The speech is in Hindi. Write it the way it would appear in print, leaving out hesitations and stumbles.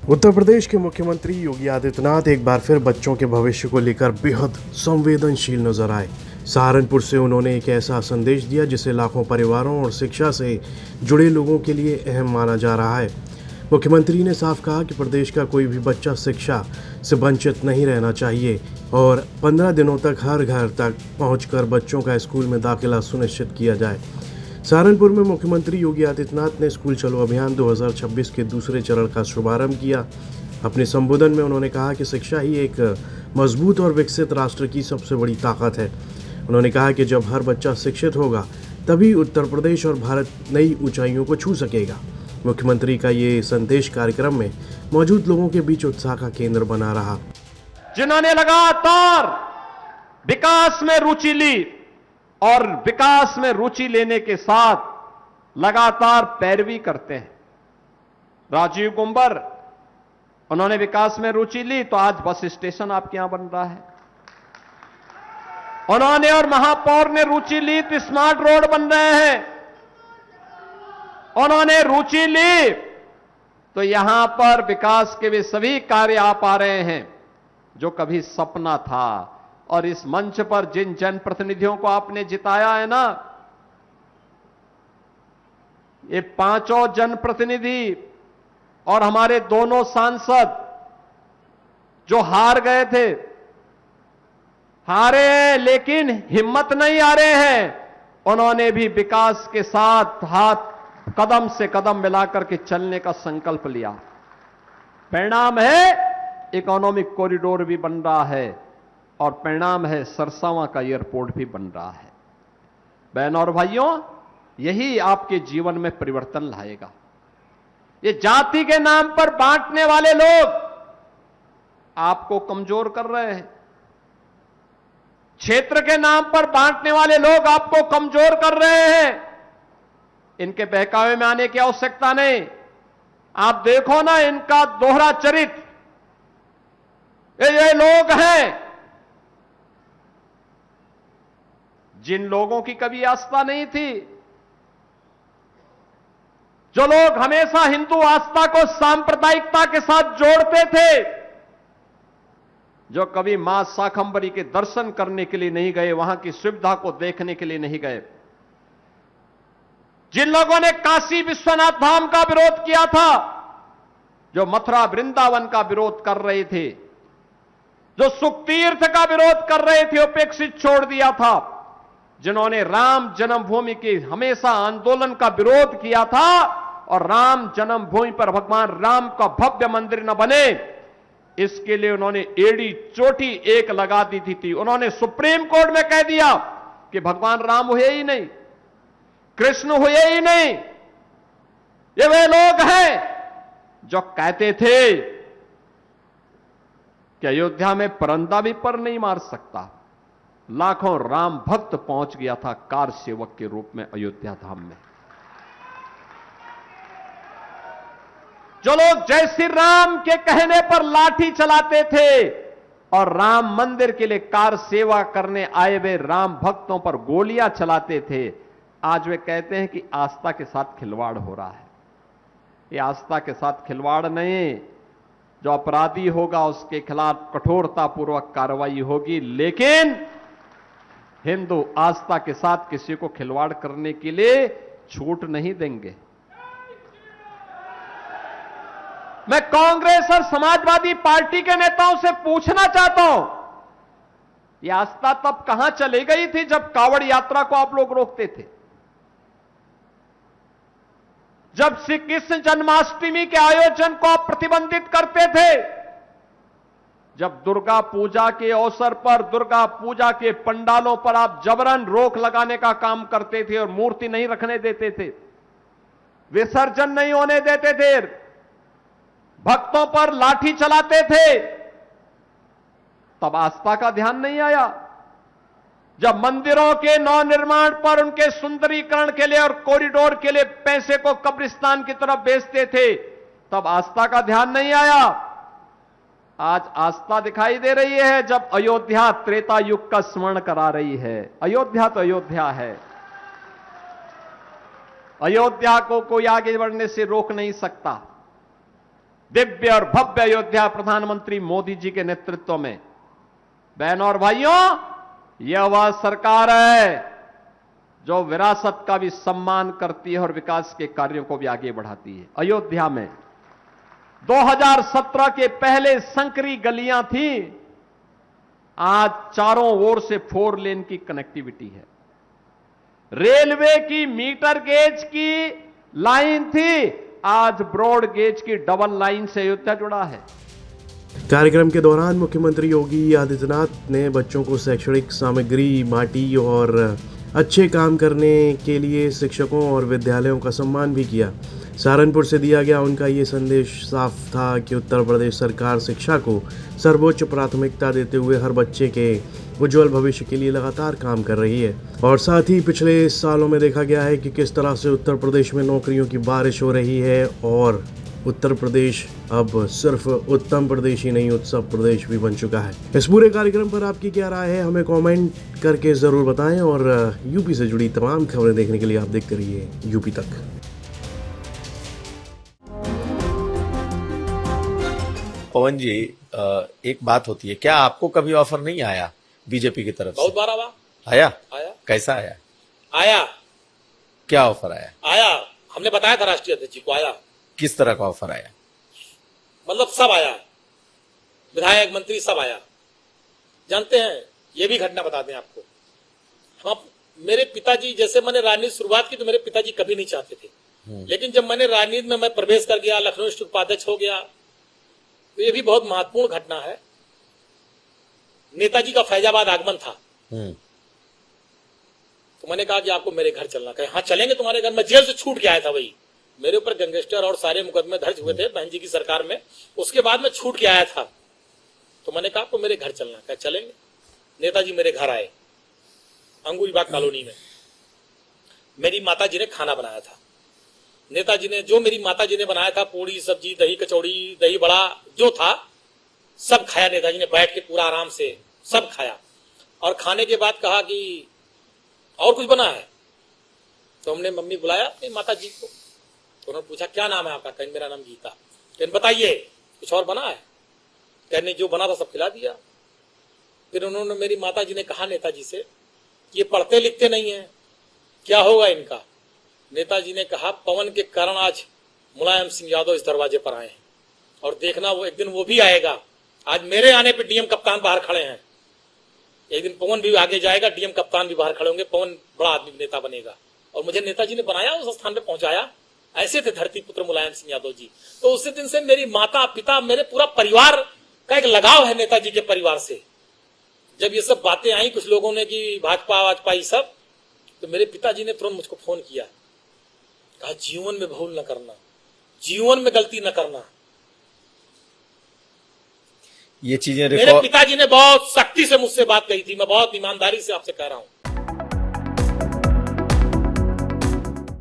उत्तर प्रदेश के मुख्यमंत्री योगी आदित्यनाथ एक बार फिर बच्चों के भविष्य को लेकर बेहद संवेदनशील नजर आए। सहारनपुर से उन्होंने एक ऐसा संदेश दिया जिसे लाखों परिवारों और शिक्षा से जुड़े लोगों के लिए अहम माना जा रहा है। मुख्यमंत्री ने साफ कहा कि प्रदेश का कोई भी बच्चा शिक्षा से वंचित नहीं रहना चाहिए और 15 दिनों तक हर घर तक पहुंचकर बच्चों का स्कूल में दाखिला सुनिश्चित किया जाए। सहारनपुर में मुख्यमंत्री योगी आदित्यनाथ ने स्कूल चलो अभियान 2026 के दूसरे चरण का शुभारंभ किया। अपने संबोधन में उन्होंने कहा कि शिक्षा ही एक मजबूत और विकसित राष्ट्र की सबसे बड़ी ताकत है। उन्होंने कहा कि जब हर बच्चा शिक्षित होगा तभी उत्तर प्रदेश और भारत नई ऊंचाइयों को छू सकेगा। मुख्यमंत्री का ये संदेश कार्यक्रम में मौजूद लोगों के बीच उत्साह का केंद्र बना रहा। जिन्होंने लगातार विकास में रुचि ली और विकास में रुचि लेने के साथ लगातार पैरवी करते हैं। राजीव कुंबर, उन्होंने विकास में रुचि ली तो आज बस स्टेशन आपके यहां बन रहा है। उन्होंने और महापौर ने रुचि ली तो स्मार्ट रोड बन रहे हैं। उन्होंने रुचि ली तो यहां पर विकास के वे सभी कार्य आ पा रहे हैं जो कभी सपना था। और इस मंच पर जिन जनप्रतिनिधियों को आपने जिताया है ना, ये पांचों जनप्रतिनिधि और हमारे दोनों सांसद जो हार गए थे, हारे हैं लेकिन हिम्मत नहीं हारे हैं। उन्होंने भी विकास के साथ हाथ कदम से कदम मिलाकर के चलने का संकल्प लिया। परिणाम है इकोनॉमिक कॉरिडोर भी बन रहा है और परिणाम है सरसावां का एयरपोर्ट भी बन रहा है। बहनों और भाइयों, यही आपके जीवन में परिवर्तन लाएगा। ये जाति के नाम पर बांटने वाले लोग आपको कमजोर कर रहे हैं। क्षेत्र के नाम पर बांटने वाले लोग आपको कमजोर कर रहे हैं। इनके बहकावे में आने की आवश्यकता नहीं। आप देखो ना, इनका दोहरा चरित्र। ये लोग हैं जिन लोगों की कभी आस्था नहीं थी, जो लोग हमेशा हिंदू आस्था को सांप्रदायिकता के साथ जोड़ते थे, जो कभी मां शाकंभरी के दर्शन करने के लिए नहीं गए, वहां की सुविधा को देखने के लिए नहीं गए, जिन लोगों ने काशी विश्वनाथ धाम का विरोध किया था, जो मथुरा वृंदावन का विरोध कर रहे थे, जो सुख तीर्थ का विरोध कर रहे थे, उपेक्षित छोड़ दिया था, जिन्होंने राम जन्मभूमि के हमेशा आंदोलन का विरोध किया था और राम जन्मभूमि पर भगवान राम का भव्य मंदिर न बने, इसके लिए उन्होंने एड़ी चोटी एक लगा दी थी। उन्होंने सुप्रीम कोर्ट में कह दिया कि भगवान राम हुए ही नहीं, कृष्ण हुए ही नहीं। ये वे लोग हैं जो कहते थे कि अयोध्या में परंदा भी पर नहीं मार सकता। लाखों राम भक्त पहुंच गया था कार सेवक के रूप में अयोध्या धाम में। जो लोग जय श्री राम के कहने पर लाठी चलाते थे और राम मंदिर के लिए कार सेवा करने आए हुए राम भक्तों पर गोलियां चलाते थे, आज वे कहते हैं कि आस्था के साथ खिलवाड़ हो रहा है। ये आस्था के साथ खिलवाड़ नहीं, जो अपराधी होगा उसके खिलाफ कठोरतापूर्वक कार्रवाई होगी, लेकिन हिंदू आस्था के साथ किसी को खिलवाड़ करने के लिए छूट नहीं देंगे। मैं कांग्रेस और समाजवादी पार्टी के नेताओं से पूछना चाहता हूं, यह आस्था तब कहां चली गई थी जब कावड़ यात्रा को आप लोग रोकते थे, जब श्री कृष्ण जन्माष्टमी के आयोजन को आप प्रतिबंधित करते थे, जब दुर्गा पूजा के अवसर पर दुर्गा पूजा के पंडालों पर आप जबरन रोक लगाने का काम करते थे और मूर्ति नहीं रखने देते थे, विसर्जन नहीं होने देते थे, भक्तों पर लाठी चलाते थे, तब आस्था का ध्यान नहीं आया। जब मंदिरों के नवनिर्माण पर उनके सुंदरीकरण के लिए और कॉरिडोर के लिए पैसे को कब्रिस्तान की तरफ बेचते थे, तब आस्था का ध्यान नहीं आया। आज आस्था दिखाई दे रही है जब अयोध्या त्रेता युग का स्मरण करा रही है। अयोध्या तो अयोध्या है, अयोध्या को कोई आगे बढ़ने से रोक नहीं सकता। दिव्य और भव्य अयोध्या प्रधानमंत्री मोदी जी के नेतृत्व में। बहनों और भाइयों, यह वह सरकार है जो विरासत का भी सम्मान करती है और विकास के कार्यों को भी आगे बढ़ाती है। अयोध्या में 2017 के पहले संकरी गलियां थी, आज चारों ओर से 4 लेन की कनेक्टिविटी है। रेलवे की मीटर गेज की लाइन थी, आज ब्रॉड गेज की डबल लाइन से अयोध्या जुड़ा है। कार्यक्रम के दौरान मुख्यमंत्री योगी आदित्यनाथ ने बच्चों को शैक्षणिक सामग्री, माटी और अच्छे काम करने के लिए शिक्षकों और विद्यालयों का सम्मान भी किया। सहारनपुर से दिया गया उनका ये संदेश साफ था कि उत्तर प्रदेश सरकार शिक्षा को सर्वोच्च प्राथमिकता देते हुए हर बच्चे के उज्जवल भविष्य के लिए लगातार काम कर रही है। और साथ ही पिछले सालों में देखा गया है कि किस तरह से उत्तर प्रदेश में नौकरियों की बारिश हो रही है और उत्तर प्रदेश अब सिर्फ उत्तम प्रदेश ही नहीं, उत्सव प्रदेश भी बन चुका है। इस पूरे कार्यक्रम पर आपकी क्या राय है, हमें कमेंट करके ज़रूर बताएं और यूपी से जुड़ी तमाम खबरें देखने के लिए आप देखते रहिए यूपी तक। पवन जी, एक बात होती है, क्या आपको कभी ऑफर नहीं आया बीजेपी की तरफ से? बहुत बार आया। कैसा आया? क्या ऑफर आया? हमने बताया था राष्ट्रीय अध्यक्ष जी को। आया। किस तरह का ऑफर आया? मतलब सब आया, विधायक, मंत्री सब आया। जानते हैं, ये भी घटना बता दें आपको, हम मेरे पिताजी, जैसे मैंने राजनीति शुरुआत की तो मेरे पिताजी कभी नहीं चाहते थे, लेकिन जब मैंने राजनीति में मैं प्रवेश कर गया, लखनऊ डिस्ट्रिक्ट उपाध्यक्ष हो गया, तो ये भी बहुत महत्वपूर्ण घटना है। नेताजी का फैजाबाद आगमन था, तो मैंने कहा कि आपको मेरे घर चलना। कहे हाँ चलेंगे तुम्हारे घर। मैं जेल से छूट के आया था, वही मेरे ऊपर गैंगस्टर और सारे मुकदमे दर्ज हुए थे बहन जी की सरकार में, उसके बाद मैं छूट के आया था। तो मैंने कहा आपको मेरे घर चलना। कहा चलेंगे। नेताजी मेरे घर आए, अंगूरीबाग कॉलोनी में। मेरी माता जी ने खाना बनाया था। नेताजी ने जो मेरी माता जी ने बनाया था, पूड़ी सब्जी, दही कचौड़ी, दही बड़ा जो था, सब खाया। नेताजी ने बैठ के पूरा आराम से सब खाया और खाने के बाद कहा कि और कुछ बना है। तो हमने मम्मी बुलाया अपनी माता जी को, तो उन्होंने पूछा क्या नाम है आपका? कहने मेरा नाम गीता। कहने बताइए कुछ और बना है? कहने जो बना था सब खिला दिया। फिर उन्होंने, मेरी माता जी ने कहा नेताजी से, ये पढ़ते लिखते नहीं है, क्या होगा इनका? नेताजी ने कहा पवन के कारण आज मुलायम सिंह यादव इस दरवाजे पर आए हैं और देखना वो एक दिन वो भी आएगा। आज मेरे आने पे डीएम कप्तान बाहर खड़े हैं, एक दिन पवन भी आगे जाएगा, डीएम कप्तान भी बाहर खड़े होंगे, पवन बड़ा आदमी नेता बनेगा। और मुझे नेताजी ने बनाया, उस स्थान पे पहुंचाया। ऐसे थे धरती पुत्र मुलायम सिंह यादव जी। तो उसी दिन से मेरी माता पिता, मेरे पूरा परिवार का एक लगाव है नेताजी के परिवार से। जब ये सब बातें आई कुछ लोगों ने कि भाजपा वाजपा सब, तो मेरे पिताजी ने तुरंत मुझको फोन किया, कहा जीवन में भूल न करना, जीवन में गलती न करना। ये चीजें मेरे पिताजी ने बहुत सख्ती से मुझसे बात कही थी। मैं बहुत ईमानदारी से आपसे कह रहा हूं,